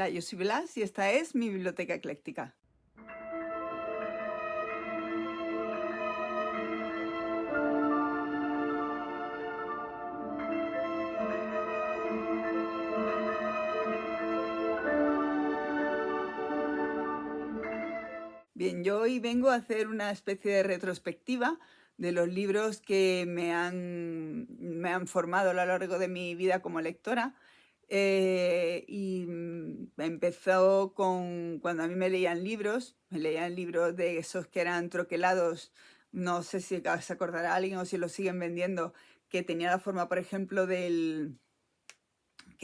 Hola, yo soy Blas y esta es mi biblioteca ecléctica. Bien, yo hoy vengo a hacer una especie de retrospectiva de los libros que me han formado a lo largo de mi vida como lectora. Empezó con cuando a mí me leían libros de esos que eran troquelados, no sé si se acordará alguien o si los siguen vendiendo, que tenía la forma, por ejemplo, que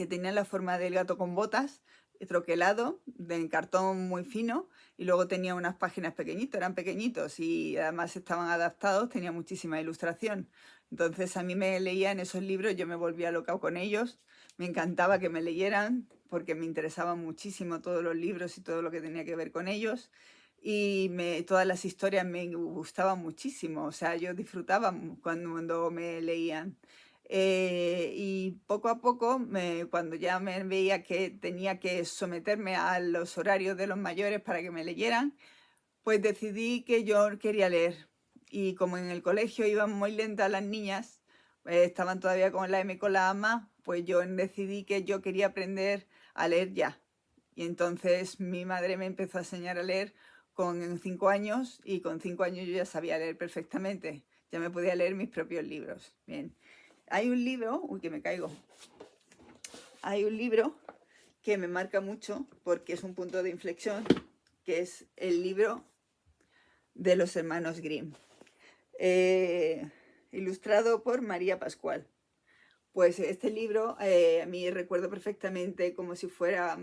tenían la forma del gato con botas, troquelado, de cartón muy fino, y luego tenía unas páginas pequeñitas, eran pequeñitos y además estaban adaptados, tenía muchísima ilustración. Entonces a mí me leían esos libros, yo me volvía loca con ellos, me encantaba que me leyeran porque me interesaban muchísimo todos los libros y todo lo que tenía que ver con ellos. Todas las historias me gustaban muchísimo, o sea, yo disfrutaba cuando me leían. Y poco a poco, cuando ya me veía que tenía que someterme a los horarios de los mayores para que me leyeran, pues decidí que yo quería leer. Y como en el colegio iban muy lentas las niñas, estaban todavía con la M y con la AMA, pues yo decidí que yo quería aprender a leer ya. Y entonces mi madre me empezó a enseñar a leer con 5 años y con 5 años yo ya sabía leer perfectamente. Ya me podía leer mis propios libros. Bien. Hay un libro, uy, que me caigo. Hay un libro que me marca mucho porque es un punto de inflexión, que es el libro de los hermanos Grimm, ilustrado por María Pascual. Pues este libro a mí recuerdo perfectamente como si fuera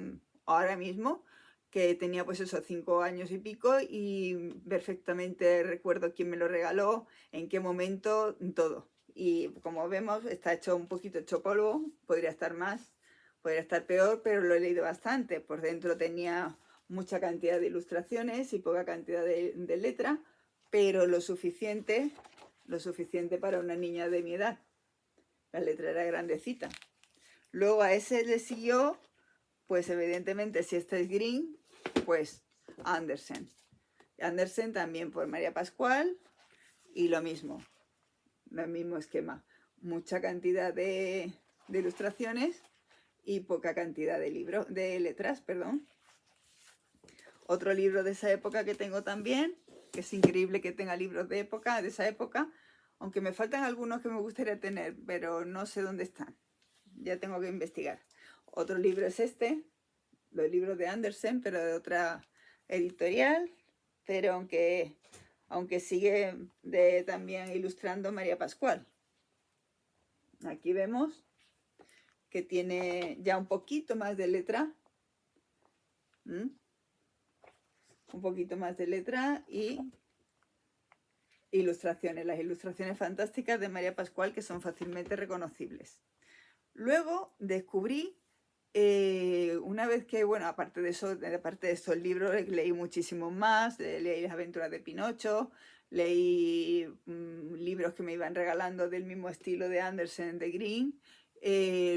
ahora mismo, que tenía pues esos 5 años y pico, y perfectamente recuerdo quién me lo regaló, en qué momento, todo. Y como vemos está hecho un poquito hecho polvo, podría estar más, podría estar peor, pero lo he leído bastante. Por dentro tenía mucha cantidad de ilustraciones y poca cantidad de letra, pero lo suficiente para una niña de mi edad. La letra era grandecita. Luego a ese le siguió, pues evidentemente, si este es Green, pues Andersen. Andersen también por María Pascual, y lo mismo, el mismo esquema. Mucha cantidad de ilustraciones y poca cantidad de letras, perdón. Otro libro de esa época que tengo también, que es increíble que tenga libros de esa época, aunque me faltan algunos que me gustaría tener, pero no sé dónde están. Ya tengo que investigar. Otro libro es este, los libros de Andersen, pero de otra editorial, pero aunque sigue también ilustrando María Pascual. Aquí vemos que tiene ya un poquito más de letra. Un poquito más de letra y ilustraciones, las ilustraciones fantásticas de María Pascual, que son fácilmente reconocibles. Luego descubrí, una vez que, bueno, aparte de estos libros, leí muchísimos más, leí Las aventuras de Pinocho, leí libros que me iban regalando del mismo estilo de Andersen, de Green.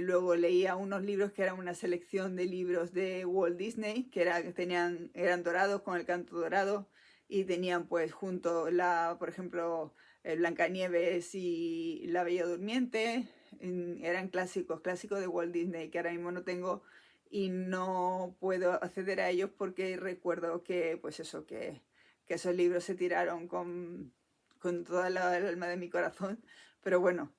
Luego leía unos libros que eran una selección de libros de Walt Disney, que eran dorados, con el canto dorado, y tenían pues junto por ejemplo, Blancanieves y La Bella Durmiente. Eran clásicos de Walt Disney, que ahora mismo no tengo y no puedo acceder a ellos porque recuerdo que, pues eso, que esos libros se tiraron con toda el alma de mi corazón. Pero bueno,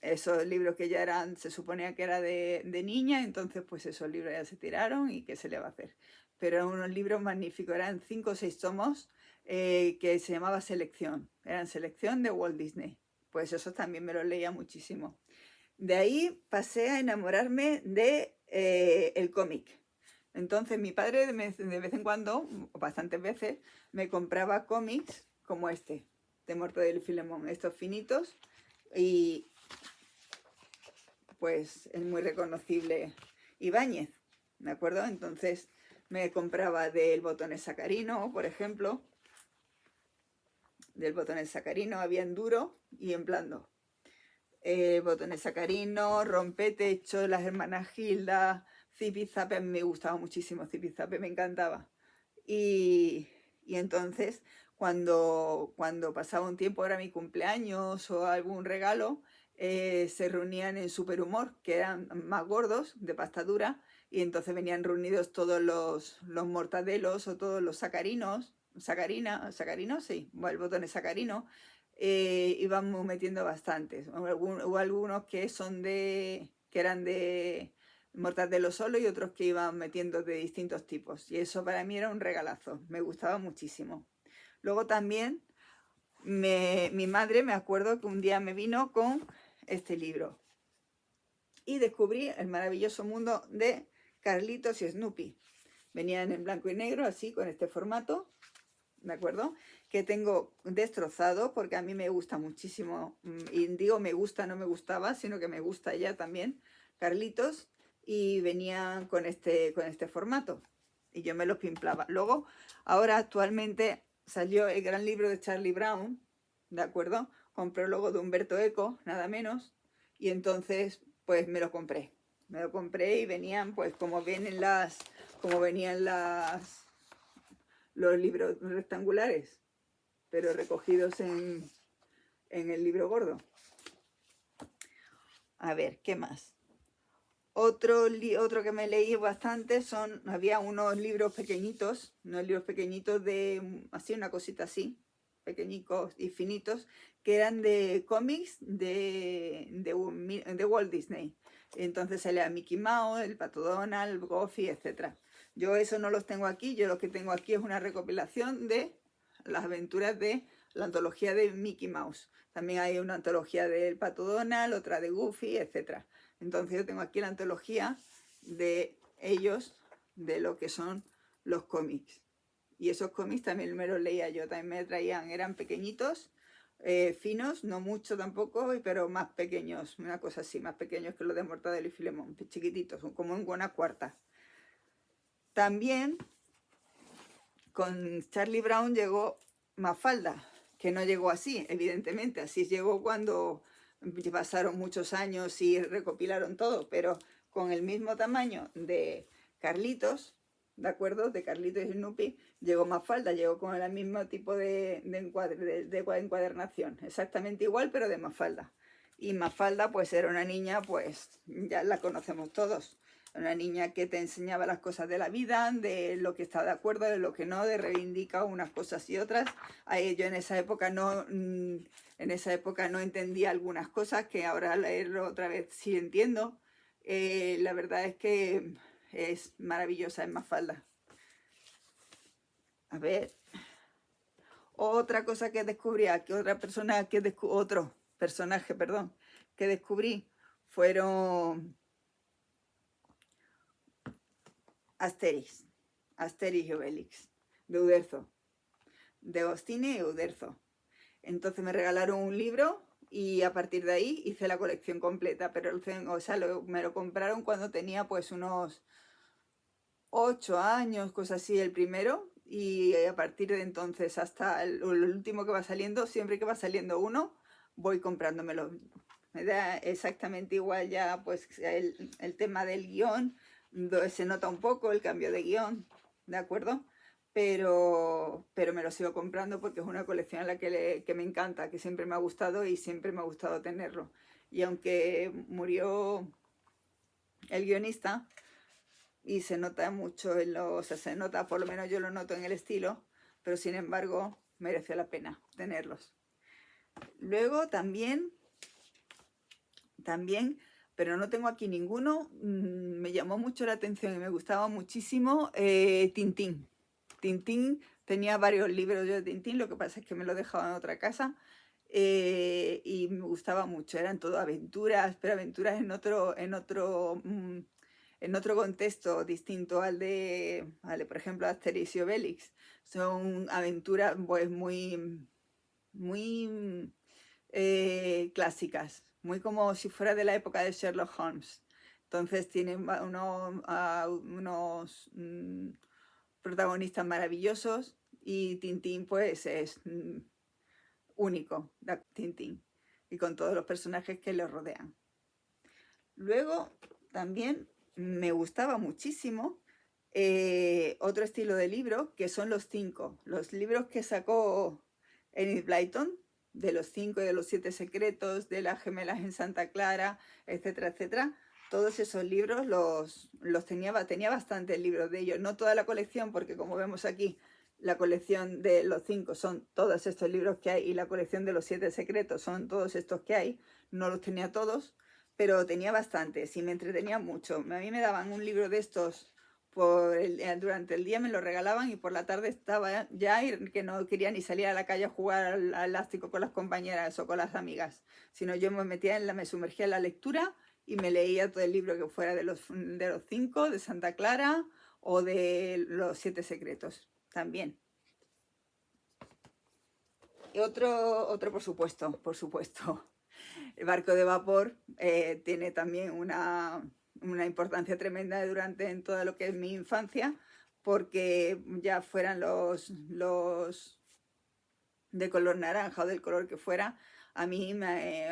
esos libros que ya se suponía que era de niña, entonces pues esos libros ya se tiraron y qué se le va a hacer. Pero eran unos libros magníficos, eran 5 o 6 tomos, que se llamaba Selección, eran Selección de Walt Disney. Pues esos también me los leía muchísimo. De ahí pasé a enamorarme de el cómic. Entonces mi padre de vez en cuando, bastantes veces, me compraba cómics como este, de Mortadelo y Filemón, estos finitos, y pues es muy reconocible Ibáñez, ¿de acuerdo? Entonces me compraba del Botones Sacarino, por ejemplo. Del Botones Sacarino había en duro y en blando. Botones Sacarino, Rompetecho, las hermanas Gilda, Zipizape, a mí me gustaba muchísimo, Zipizape me encantaba. Y entonces, cuando pasaba un tiempo, era mi cumpleaños o algún regalo, se reunían en Superhumor, que eran más gordos, de pasta dura, y entonces venían reunidos todos los mortadelos o todos los sacarinos, sacarinos, sí, o el botón es sacarino, íbamos metiendo bastantes. Hubo algunos que que eran de mortadelo solo y otros que iban metiendo de distintos tipos. Y eso para mí era un regalazo, me gustaba muchísimo. Luego también mi madre, me acuerdo que un día me vino con este libro y descubrí el maravilloso mundo de Carlitos y Snoopy. Venían en blanco y negro, así, con este formato, ¿de acuerdo? Que tengo destrozado porque a mí me gusta muchísimo, y digo me gusta, no me gustaba, sino que me gusta ya también, Carlitos, y venían con este formato y yo me los pimplaba. Luego, ahora actualmente salió el gran libro de Charlie Brown, ¿de acuerdo? Con prólogo de Humberto Eco, nada menos, y entonces pues me lo compré. Me lo compré y venían pues como venían los libros rectangulares, pero recogidos en el libro gordo. A ver, ¿qué más? Otro que me leí bastante había unos libros pequeñitos de, así, una cosita así, pequeñitos y finitos, que eran de cómics de Walt Disney. Entonces salía Mickey Mouse, el Pato Donald, Goofy, etc. Yo eso no los tengo aquí, yo lo que tengo aquí es una recopilación de las aventuras de la antología de Mickey Mouse. También hay una antología del Pato Donald, otra de Goofy, etc. Entonces yo tengo aquí la antología de ellos, de lo que son los cómics. Y esos cómics también me los leía yo, también me traían, eran pequeñitos, finos, no mucho tampoco, pero más pequeños, una cosa así, más pequeños que los de Mortadelo y Filemón, chiquititos, como en una cuarta. También con Charlie Brown llegó Mafalda, que no llegó así, evidentemente, así llegó cuando pasaron muchos años y recopilaron todo, pero con el mismo tamaño de Carlitos, ¿de acuerdo? De Carlitos y Snoopy, llegó Mafalda, llegó con el mismo tipo de encuadernación, exactamente igual, pero de Mafalda. Y Mafalda, pues era una niña, pues ya la conocemos todos, una niña que te enseñaba las cosas de la vida, de lo que está de acuerdo, de lo que no, de reivindica unas cosas y otras. Yo en esa época no entendía algunas cosas que ahora al leerlo otra vez sí entiendo. La verdad es que es maravillosa en Mafalda. A ver, otra cosa que descubrí, otro personaje, perdón, que descubrí fueron Asterix y Obelix, de Uderzo, de Agostini y Uderzo. Entonces me regalaron un libro y a partir de ahí hice la colección completa, pero me lo compraron cuando tenía pues unos 8 años, cosas así, el primero, y a partir de entonces hasta el último que va saliendo, siempre que va saliendo uno, voy comprándomelo. Me da exactamente igual ya pues el tema del guión, se nota un poco el cambio de guión, ¿de acuerdo? Pero me lo sigo comprando porque es una colección a la que me encanta, que siempre me ha gustado y siempre me ha gustado tenerlo. Y aunque murió el guionista, y se nota mucho se nota, por lo menos yo lo noto en el estilo, pero sin embargo merece la pena tenerlos. Luego también, pero no tengo aquí ninguno, me llamó mucho la atención y me gustaba muchísimo Tintín. Tintín, tenía varios libros yo de Tintín, lo que pasa es que me lo dejaba en otra casa, y me gustaba mucho, eran todo aventuras, pero aventuras en otro contexto distinto al de, por ejemplo, Asterix y Obelix. Son aventuras pues muy clásicas, muy como si fuera de la época de Sherlock Holmes. Entonces tienen unos protagonistas maravillosos y Tintín pues es único, Tintín, y con todos los personajes que lo rodean. Luego también me gustaba muchísimo otro estilo de libro, que son los 5. Los libros que sacó Enid Blyton, de los 5 y de los 7 secretos, de las gemelas en Santa Clara, etcétera, etcétera. Todos esos libros tenía bastantes libros de ellos. No toda la colección, porque como vemos aquí, la colección de los 5 son todos estos libros que hay y la colección de los 7 secretos son todos estos que hay. No los tenía todos, pero tenía bastantes y me entretenía mucho. A mí me daban un libro de estos durante el día, me lo regalaban y por la tarde estaba ya y que no quería ni salir a la calle a jugar al elástico con las compañeras o con las amigas, sino yo me sumergía en la lectura y me leía todo el libro que fuera de los 5, de Santa Clara o de los 7 secretos también. Y otro por supuesto. El barco de vapor tiene también una importancia tremenda en todo lo que es mi infancia, porque ya fueran los de color naranja o del color que fuera, a mí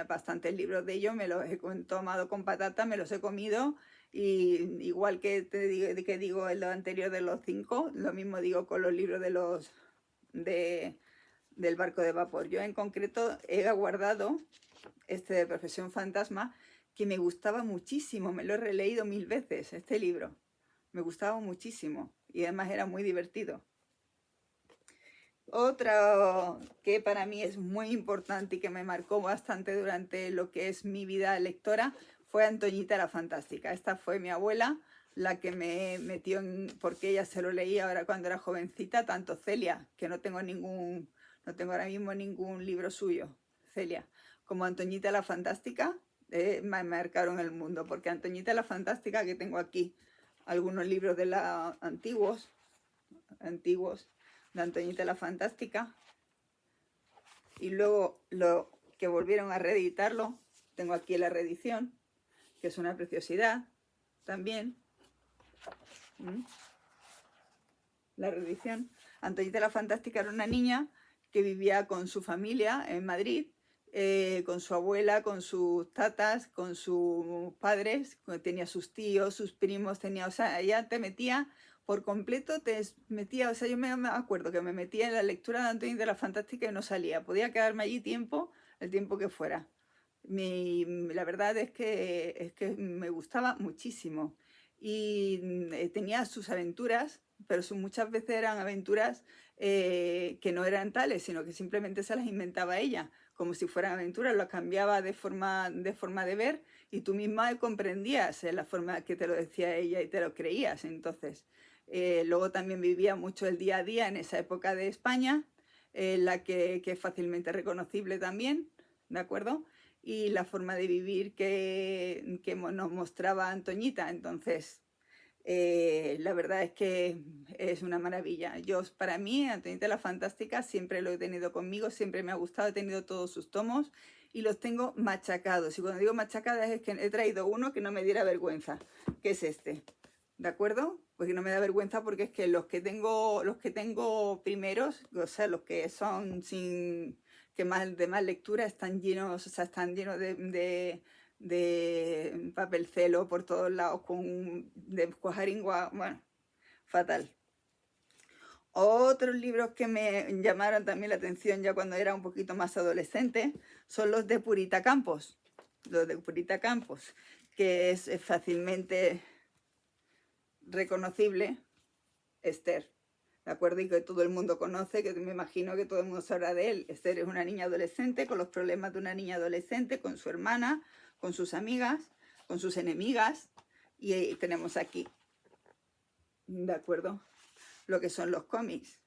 bastantes libros de ellos me los he tomado con patata, me los he comido, y igual que digo en lo anterior de los 5, lo mismo digo con los libros del barco de vapor. Yo en concreto he guardado este de Profesión Fantasma, que me gustaba muchísimo, me lo he releído 1000 veces, este libro. Me gustaba muchísimo y además era muy divertido. Otro que para mí es muy importante y que me marcó bastante durante lo que es mi vida lectora fue Antoñita la Fantástica. Esta fue mi abuela la que me metió porque ella se lo leía ahora cuando era jovencita, tanto Celia, que no tengo ahora mismo ningún libro suyo, Celia, como Antoñita la Fantástica, me marcaron el mundo, porque Antoñita la Fantástica, que tengo aquí algunos libros de antiguos, de Antoñita la Fantástica, y luego lo que volvieron a reeditarlo, tengo aquí la reedición, que es una preciosidad también. La reedición. Antoñita la Fantástica era una niña que vivía con su familia en Madrid, con su abuela, con sus tatas, con sus padres, tenía sus tíos, sus primos, o sea, ella te metía por completo, te metía, o sea, yo me acuerdo que me metía en la lectura de Antoñita la Fantástica y no salía, podía quedarme allí el tiempo que fuera. La verdad es que me gustaba muchísimo y tenía sus aventuras, pero muchas veces eran aventuras que no eran tales, sino que simplemente se las inventaba ella, como si fueran aventuras, las cambiaba de forma de ver y tú misma comprendías la forma que te lo decía ella y te lo creías. Entonces, luego también vivía mucho el día a día en esa época de España, la que es fácilmente reconocible también, ¿de acuerdo? Y la forma de vivir que nos mostraba Antoñita. Entonces, la verdad es que es una maravilla. Para mí, Antoñita la Fantástica siempre lo he tenido conmigo, siempre me ha gustado, he tenido todos sus tomos y los tengo machacados. Y cuando digo machacadas es que he traído uno que no me diera vergüenza, que es este. ¿De acuerdo? Porque no me da vergüenza, porque es que los que tengo primeros, o sea, los que son de más lectura, están llenos, o sea, están llenos de papel celo por todos lados, de cuajaringua, bueno, fatal. Otros libros que me llamaron también la atención ya cuando era un poquito más adolescente son los de Purita Campos. Los de Purita Campos, que es fácilmente reconocible, Esther, ¿de acuerdo? Y que todo el mundo conoce, que me imagino que todo el mundo sabrá de él. Esther es una niña adolescente con los problemas de una niña adolescente, con su hermana, con sus amigas, con sus enemigas, y tenemos aquí, ¿de acuerdo?, lo que son los cómics.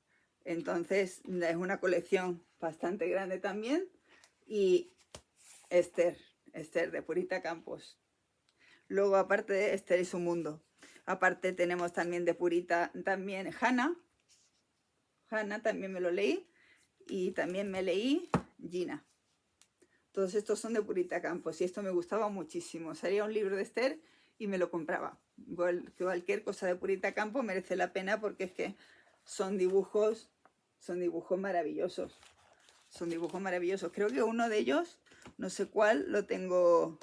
Entonces es una colección bastante grande también. Y Esther de Purita Campos. Luego, aparte de Esther y su mundo, aparte tenemos también de Purita, también Hannah también me lo leí, y también me leí Gina. Todos estos son de Purita Campos y esto me gustaba muchísimo. Salía un libro de Esther y me lo compraba. Cualquier cosa de Purita Campos merece la pena, porque es que son dibujos maravillosos. Son dibujos maravillosos. Creo que uno de ellos, no sé cuál, lo tengo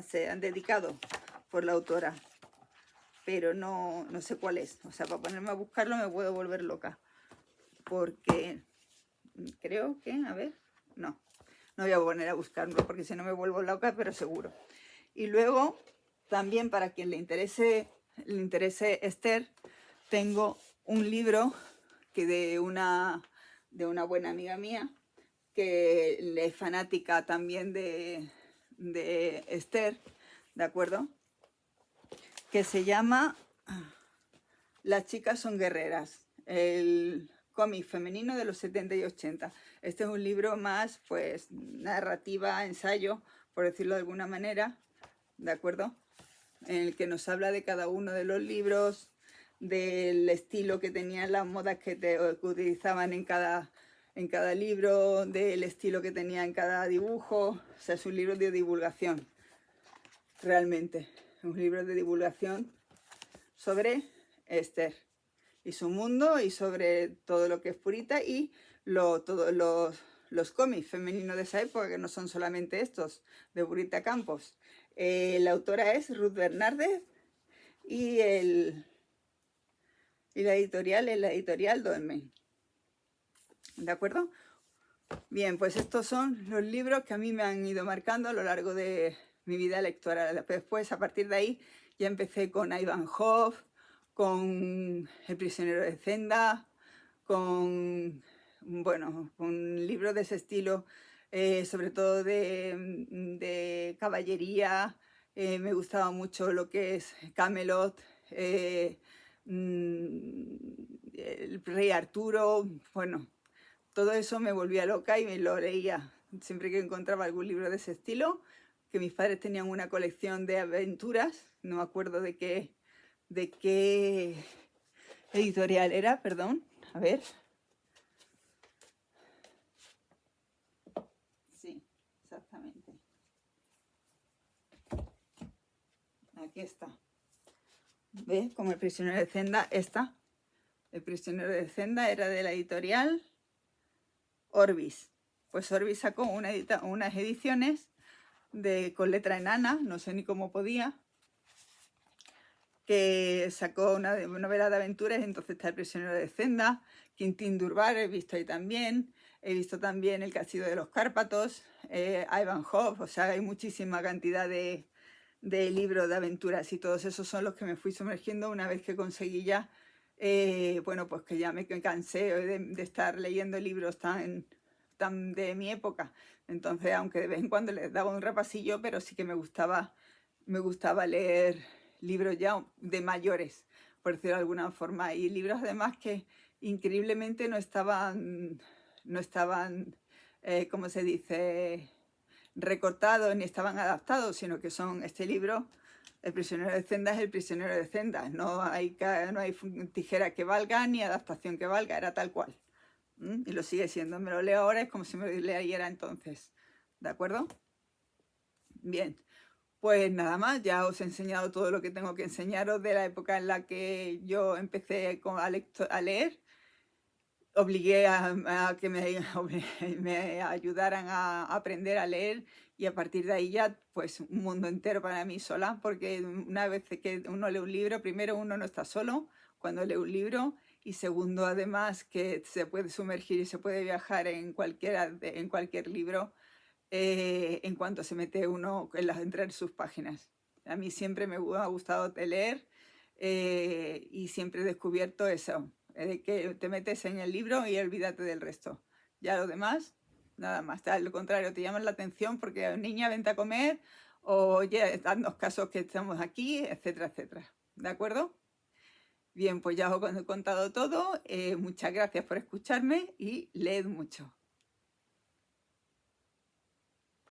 se han dedicado por la autora, pero no sé cuál es. O sea, para ponerme a buscarlo me puedo volver loca, porque creo que, a ver, no voy a poner a buscarlo porque si no me vuelvo loca, pero seguro. Y luego, también para quien le interese Esther, tengo un libro que de una buena amiga mía, que es fanática también de Esther, ¿de acuerdo? Que se llama Las chicas son guerreras, el cómic femenino de los 70 y 80. Este es un libro más, pues, narrativa, ensayo, por decirlo de alguna manera, ¿de acuerdo? En el que nos habla de cada uno de los libros, del estilo que tenían, las modas que utilizaban en cada libro, del estilo que tenía en cada dibujo. O sea, es un libro de divulgación, realmente. Un libro de divulgación sobre Esther y su mundo y sobre todo lo que es Purita y todos los cómics femeninos de esa época, que no son solamente estos, de Purita Campos. La autora es Ruth Bernárdez y la editorial es la editorial Dolmen. ¿De acuerdo? Bien, pues estos son los libros que a mí me han ido marcando a lo largo de mi vida lectora. Después, a partir de ahí, ya empecé con Ivanhoe, con El prisionero de Zenda, con libros de ese estilo, sobre todo de caballería. Me gustaba mucho lo que es Camelot, el Rey Arturo, bueno, todo eso me volvía loca y me lo leía siempre que encontraba algún libro de ese estilo, que mis padres tenían una colección de aventuras, no me acuerdo de qué editorial era, perdón, a ver. Sí, exactamente. Aquí está. ¿Ves? Como El prisionero de Zenda, esta. El prisionero de Zenda era de la editorial Orbis. Pues Orbis sacó unas ediciones con letra enana, no sé ni cómo podía, que sacó una novela de aventuras. Entonces está El prisionero de Zenda, Quintín Durbar, he visto ahí también. He visto también El castillo de los Cárpatos, Ivanhoe. O sea, hay muchísima cantidad de libros de aventuras y todos esos son los que me fui sumergiendo una vez que conseguí ya, bueno, pues que ya me cansé de estar leyendo libros tan de mi época. Entonces, aunque de vez en cuando les daba un repasillo, pero sí que me gustaba leer libros ya de mayores, por decirlo de alguna forma, y libros además que increíblemente no estaban, ¿cómo se dice?, recortados ni estaban adaptados, sino que son este libro. El prisionero de Zenda es El prisionero de Zenda, no hay tijera que valga ni adaptación que valga, era tal cual. Y lo sigue siendo. Me lo leo ahora, es como si me lo leyera entonces. ¿De acuerdo? Bien, pues nada más, ya os he enseñado todo lo que tengo que enseñaros de la época en la que yo empecé a leer. Obligué a que me ayudaran a aprender a leer, y a partir de ahí ya pues un mundo entero para mí sola, porque una vez que uno lee un libro, primero uno no está solo cuando lee un libro, y segundo además que se puede sumergir y se puede viajar en cualquier libro en cuanto se mete uno entre sus páginas. A mí siempre me ha gustado leer y siempre he descubierto eso, de que te metes en el libro y olvídate del resto. Ya lo demás, nada más. Al contrario, te llaman la atención porque niña, vente a comer, o oye, dadnos caso que estamos aquí, etcétera, etcétera. ¿De acuerdo? Bien, pues ya os he contado todo. Muchas gracias por escucharme y leed mucho.